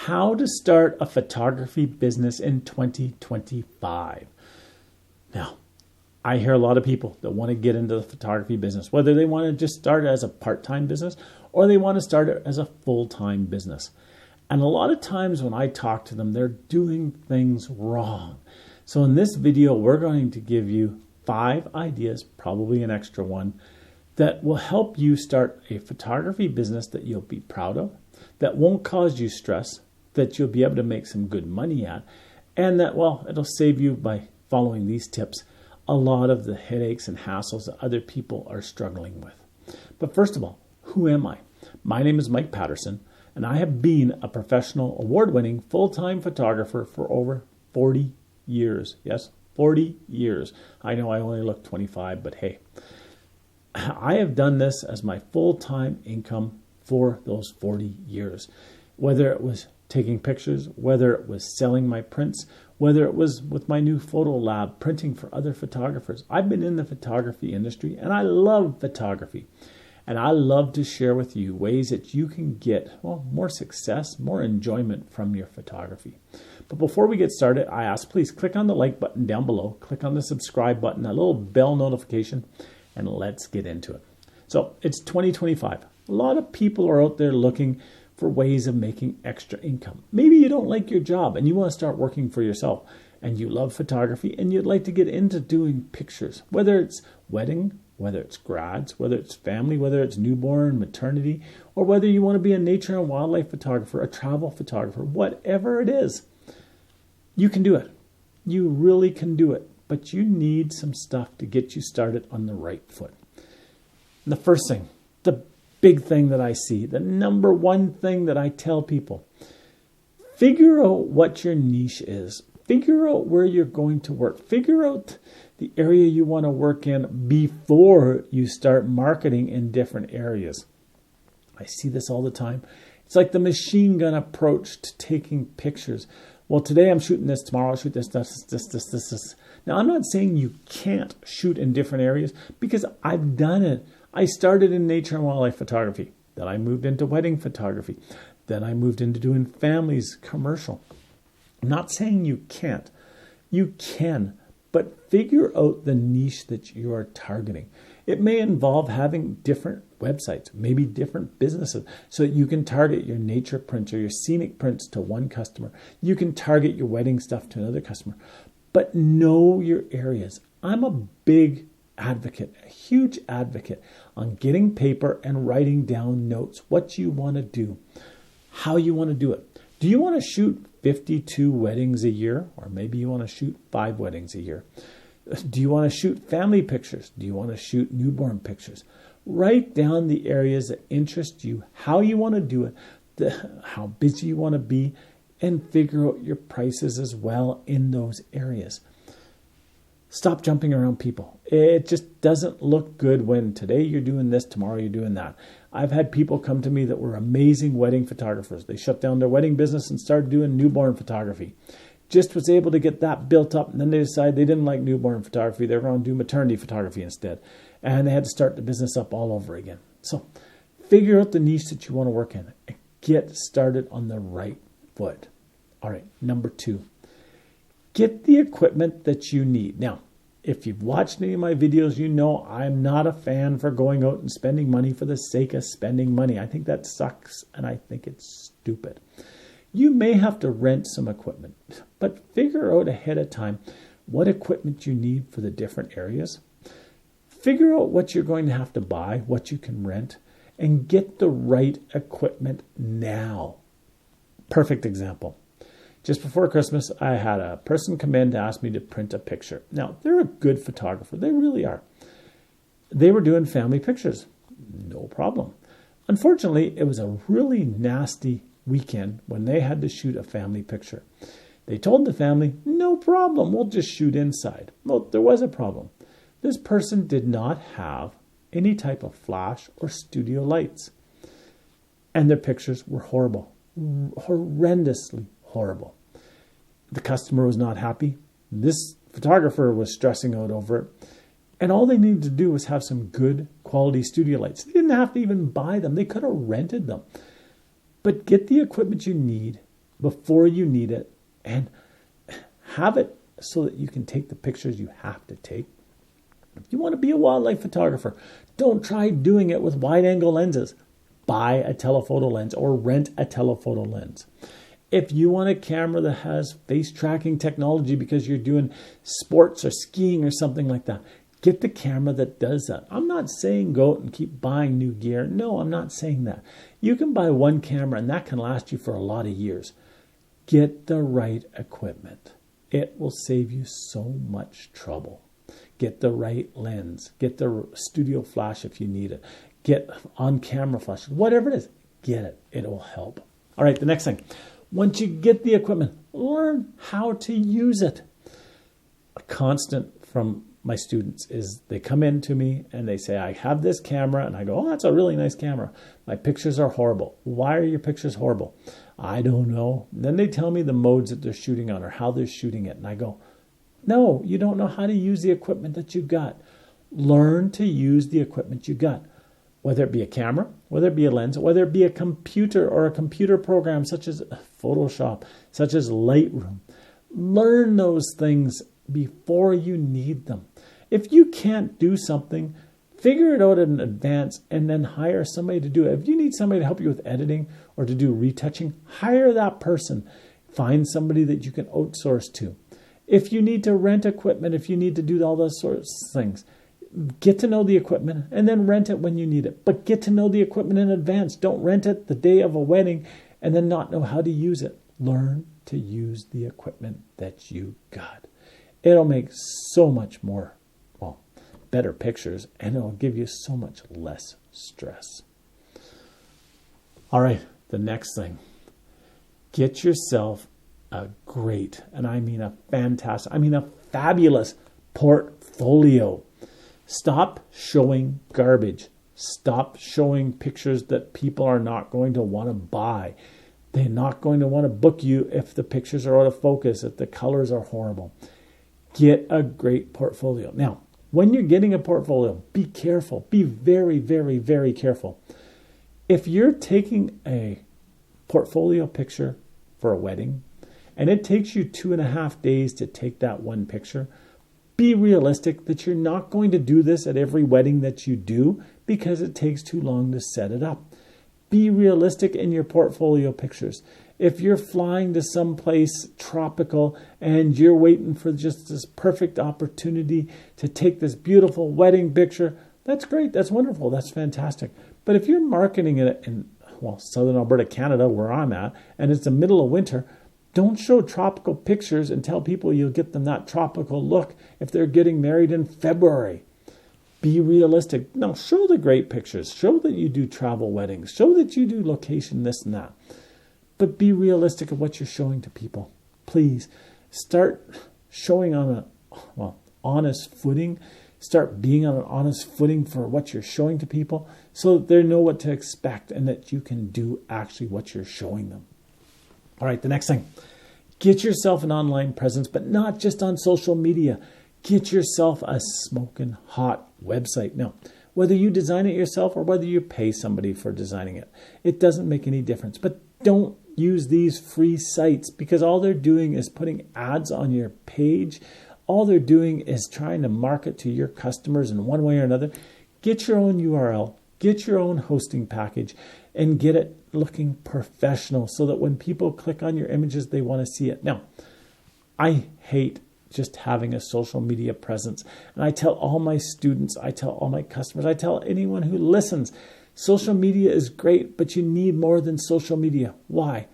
how to start a photography business in 2025. Now, I hear a lot of people that want to get into the photography business, whether they want to just start it as a part-time business or they want to start it as a full-time business. And a lot of times when I talk to them, they're doing things wrong. So in this video, we're going to give you 5 ideas, probably an extra one, that will help you start a photography business that you'll be proud of, that won't cause you stress, that you'll be able to make some good money at, and that, well, it'll save you by following these tips a lot of the headaches and hassles that other people are struggling with. But first of all, who am I? My name is Mike Patterson, and I have been a professional, award-winning, full-time photographer for over 40 years. Yes, 40 years. I know I only look 25, but hey, I have done this as my full-time income for those 40 years. Whether it was taking pictures, whether it was selling my prints, whether it was with my new photo lab, printing for other photographers. I've been in the photography industry and I love photography. And I love to share with you ways that you can get more success, more enjoyment from your photography. But before we get started, I ask, please click on the like button down below, click on the subscribe button, a little bell notification, and let's get into it. So it's 2025. A lot of people are out there looking for ways of making extra income. Maybe you don't like your job and you want to start working for yourself and you love photography and you'd like to get into doing pictures, whether it's wedding, whether it's grads, whether it's family, whether it's newborn, maternity, or whether you want to be a nature and wildlife photographer, a travel photographer, whatever it is, you can do it. You really can do it, but you need some stuff to get you started on the right foot. And the first thing, the big thing that I see, the number one thing that I tell people, figure out what your niche is. Figure out where you're going to work. Figure out the area you want to work in before you start marketing in different areas. I see this all the time. It's like the machine gun approach to taking pictures. Well, today I'm shooting this, tomorrow I'll shoot this. Now, I'm not saying you can't shoot in different areas because I've done it. I started in nature and wildlife photography. Then I moved into wedding photography. Then I moved into doing families commercial. I'm not saying you can't. You can, but figure out the niche that you are targeting. It may involve having different websites, maybe different businesses, so that you can target your nature prints or your scenic prints to one customer. You can target your wedding stuff to another customer. But know your areas. I'm a big advocate, a huge advocate on getting paper and writing down notes, what you want to do, how you want to do it. Do you want to shoot 52 weddings a year? Or maybe you want to shoot 5 weddings a year. Do you want to shoot family pictures? Do you want to shoot newborn pictures? Write down the areas that interest you, how you want to do it, how busy you want to be, and figure out your prices as well in those areas. Stop jumping around people. It just doesn't look good when today you're doing this, tomorrow you're doing that. I've had people come to me that were amazing wedding photographers. They shut down their wedding business and started doing newborn photography. Just was able to get that built up, and then they decided they didn't like newborn photography. They were going to do maternity photography instead. And they had to start the business up all over again. So figure out the niche that you want to work in and get started on the right foot. All right, number 2. Get the equipment that you need. Now, if you've watched any of my videos, you know I'm not a fan for going out and spending money for the sake of spending money. I think that sucks, and I think it's stupid. You may have to rent some equipment, but figure out ahead of time what equipment you need for the different areas. Figure out what you're going to have to buy, what you can rent, and get the right equipment now. Perfect example. Just before Christmas, I had a person come in to ask me to print a picture. Now, they're a good photographer. They really are. They were doing family pictures. No problem. Unfortunately, it was a really nasty weekend when they had to shoot a family picture. They told the family, no problem, we'll just shoot inside. Well, there was a problem. This person did not have any type of flash or studio lights. And their pictures were horrible, horrendously horrible. The customer was not happy. This photographer was stressing out over it. And all they needed to do was have some good quality studio lights. They didn't have to even buy them. They could have rented them. But get the equipment you need before you need it, and have it so that you can take the pictures you have to take. If you want to be a wildlife photographer, don't try doing it with wide-angle lenses. Buy a telephoto lens or rent a telephoto lens. If you want a camera that has face tracking technology because you're doing sports or skiing or something like that, get the camera that does that. I'm not saying go out and keep buying new gear. No, I'm not saying that. You can buy one camera and that can last you for a lot of years. Get the right equipment. It will save you so much trouble. Get the right lens. Get the studio flash if you need it. Get on-camera flash. Whatever it is, get it. It will help. All right, the next thing. Once you get the equipment, learn how to use it. A constant from my students is they come in to me and they say, I have this camera. And I go, oh, that's a really nice camera. My pictures are horrible. Why are your pictures horrible? I don't know. Then they tell me the modes that they're shooting on or how they're shooting it. And I go, no, you don't know how to use the equipment that you got. Learn to use the equipment you got. Whether it be a camera, whether it be a lens, whether it be a computer or a computer program such as Photoshop, such as Lightroom. Learn those things before you need them. If you can't do something, figure it out in advance and then hire somebody to do it. If you need somebody to help you with editing or to do retouching, hire that person. Find somebody that you can outsource to. If you need to rent equipment, if you need to do all those sorts of things, get to know the equipment and then rent it when you need it. But get to know the equipment in advance. Don't rent it the day of a wedding and then not know how to use it. Learn to use the equipment that you got. It'll make so much more, better pictures, and it'll give you so much less stress. All right, the next thing. Get yourself a great, and I mean a fantastic, a fabulous portfolio. Stop showing garbage. Stop showing pictures that people are not going to want to buy. They're not going to want to book you if the pictures are out of focus, if the colors are horrible. Get a great portfolio. Now, when you're getting a portfolio, be careful. Be very, very, very careful. If you're taking a portfolio picture for a wedding and it takes you 2.5 days to take that one picture, be realistic that you're not going to do this at every wedding that you do because it takes too long to set it up. Be realistic in your portfolio pictures. If you're flying to some place tropical and you're waiting for just this perfect opportunity to take this beautiful wedding picture, that's great. That's wonderful. That's fantastic. But if you're marketing it in, Southern Alberta, Canada, where I'm at, and it's the middle of winter, don't show tropical pictures and tell people you'll get them that tropical look if they're getting married in February. Be realistic. No, show the great pictures. Show that you do travel weddings. Show that you do location this and that. But be realistic of what you're showing to people. Please start showing on a honest footing. Start being on an honest footing for what you're showing to people so that they know what to expect and that you can do actually what you're showing them. All right, the next thing. Get yourself an online presence, but not just on social media. Get yourself a smoking hot website. Now, whether you design it yourself or whether you pay somebody for designing it, it doesn't make any difference. But don't use these free sites because all they're doing is putting ads on your page. All they're doing is trying to market to your customers in one way or another. Get your own URL, get your own hosting package, and get it looking professional so that when people click on your images, they want to see it. Now, I hate just having a social media presence. And I tell all my students, I tell all my customers, I tell anyone who listens, social media is great, but you need more than social media. Why?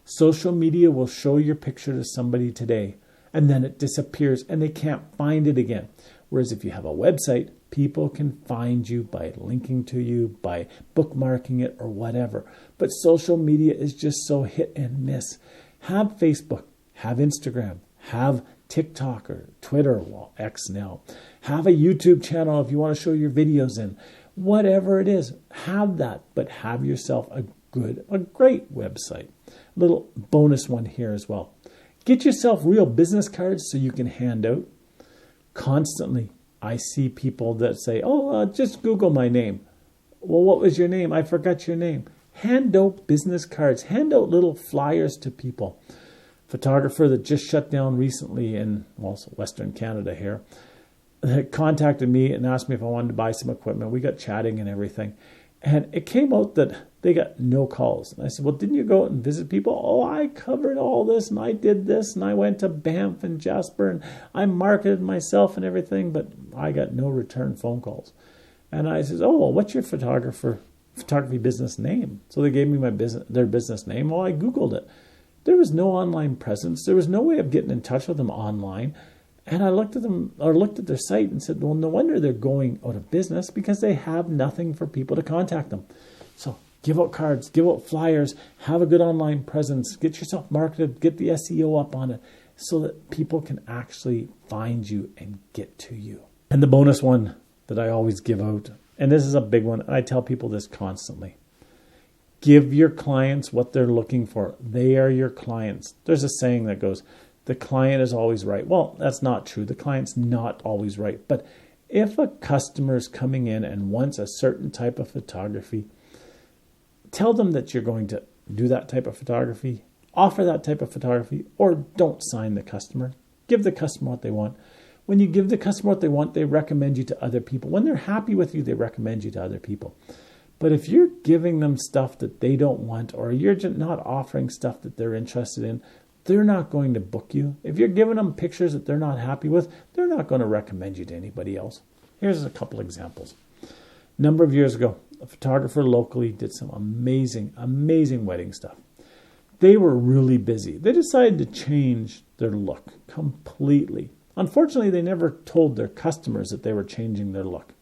Social media will show your picture to somebody today, and then it disappears and they can't find it again. Whereas if you have a website, people can find you by linking to you, by bookmarking it or whatever. But social media is just so hit and miss. Have Facebook, have Instagram, have TikTok or Twitter, X now. Have a YouTube channel if you want to show your videos in. Whatever it is, have that, but have yourself a great website. Little bonus one here as well. Get yourself real business cards so you can hand out. Constantly, I see people that say, just Google my name. Well, what was your name? I forgot your name. Hand out business cards, hand out little flyers to people. Photographer that just shut down recently in Western Canada here contacted me and asked me if I wanted to buy some equipment. We got chatting and everything. And it came out that they got no calls. And I said, well, didn't you go out and visit people? Oh, I covered all this and I did this and I went to Banff and Jasper and I marketed myself and everything, but I got no return phone calls. And I said, oh, well, what's your photography business name? So they gave me their business name. Well, I Googled it. There was no online presence. There was no way of getting in touch with them online. And I looked at their site and said, well, no wonder they're going out of business because they have nothing for people to contact them. So give out cards, give out flyers, have a good online presence, get yourself marketed, get the SEO up on it so that people can actually find you and get to you. And the bonus one that I always give out, and this is a big one, and I tell people this constantly. Give your clients what they're looking for. They are your clients. There's a saying that goes, the client is always right. Well, that's not true. The client's not always right. But if a customer is coming in and wants a certain type of photography, tell them that you're going to do that type of photography, offer that type of photography, or don't sign the customer. Give the customer what they want. When you give the customer what they want, they recommend you to other people. When they're happy with you, they recommend you to other people. But if you're giving them stuff that they don't want, or you're just not offering stuff that they're interested in, they're not going to book you. If you're giving them pictures that they're not happy with, they're not going to recommend you to anybody else. Here's a couple examples. A number of years ago, a photographer locally did some amazing, amazing wedding stuff. They were really busy. They decided to change their look completely. Unfortunately, they never told their customers that they were changing their look.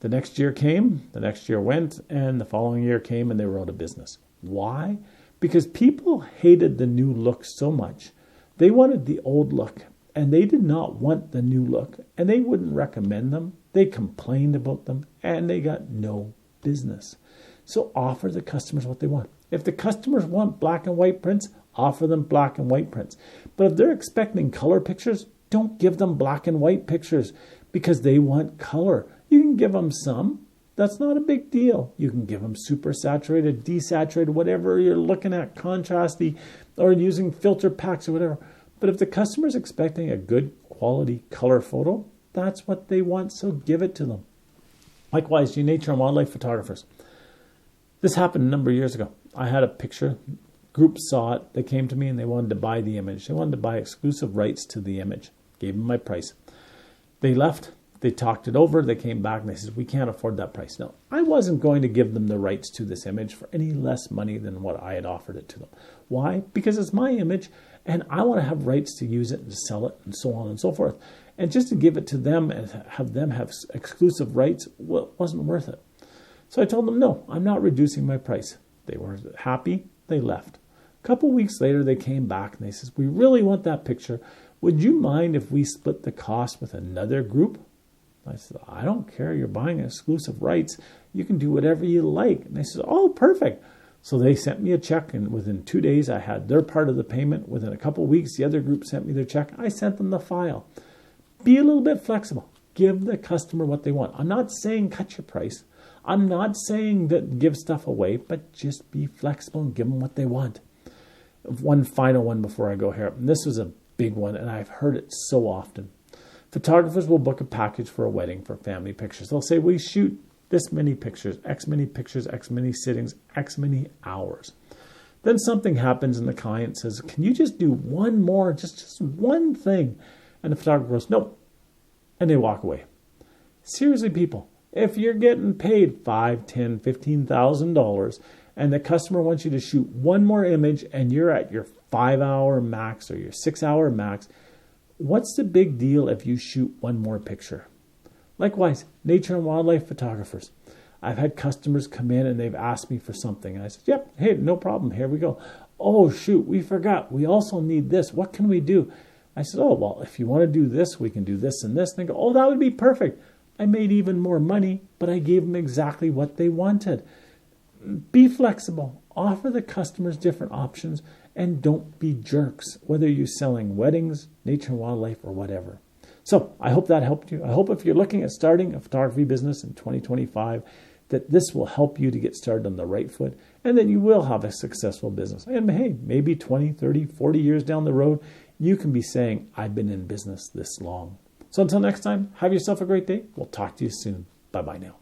The next year came, the next year went, and the following year came and they were out of business. Why? Because people hated the new look so much. They wanted the old look, and they did not want the new look, and they wouldn't recommend them. They complained about them, and they got no business. So offer the customers what they want. If the customers want black and white prints, offer them black and white prints. But if they're expecting color pictures, don't give them black and white pictures because they want color. You can give them some. That's not a big deal. You can give them super saturated, desaturated, whatever you're looking at, contrasty, or using filter packs or whatever. But if the customer's expecting a good quality color photo, that's what they want, so give it to them. Likewise, you nature and wildlife photographers. This happened a number of years ago. I had a picture. Group saw it. They came to me and they wanted to buy the image. They wanted to buy exclusive rights to the image. Gave them my price. They left. They talked it over. They came back and they said, we can't afford that price. No, I wasn't going to give them the rights to this image for any less money than what I had offered it to them. Why? Because it's my image and I want to have rights to use it and to sell it and so on and so forth. And just to give it to them and have them have exclusive rights, well, wasn't worth it. So I told them, no, I'm not reducing my price. They were happy. They left. A couple weeks later, they came back and they said, we really want that picture. Would you mind if we split the cost with another group? I said, I don't care. You're buying exclusive rights. You can do whatever you like. And they said, oh, perfect. So they sent me a check, and within 2 days, I had their part of the payment. Within a couple of weeks, the other group sent me their check. I sent them the file. Be a little bit flexible. Give the customer what they want. I'm not saying cut your price. I'm not saying that give stuff away, but just be flexible and give them what they want. One final one before I go here. And this was a big one, and I've heard it so often. Photographers will book a package for a wedding for family pictures. They'll say, we shoot this many pictures, X many sittings, X many hours. Then something happens and the client says, can you just do one more, just one thing? And the photographer goes, nope. And they walk away. Seriously, people, if you're getting paid $5,000, $10,000, $15,000 and the customer wants you to shoot one more image and you're at your 5-hour max or your 6-hour max, what's the big deal if you shoot one more picture? Likewise, nature and wildlife photographers. I've had customers come in and they've asked me for something. And I said, yep, hey, no problem. Here we go. Oh, shoot, we forgot. We also need this. What can we do? I said, oh, well, if you want to do this, we can do this and this. And they go, oh, that would be perfect. I made even more money, but I gave them exactly what they wanted. Be flexible. Offer the customers different options and don't be jerks, whether you're selling weddings, nature and wildlife, or whatever. So I hope that helped you. I hope if you're looking at starting a photography business in 2025, that this will help you to get started on the right foot and then you will have a successful business. And hey, maybe 20, 30, 40 years down the road, you can be saying, I've been in business this long. So until next time, have yourself a great day. We'll talk to you soon. Bye-bye now.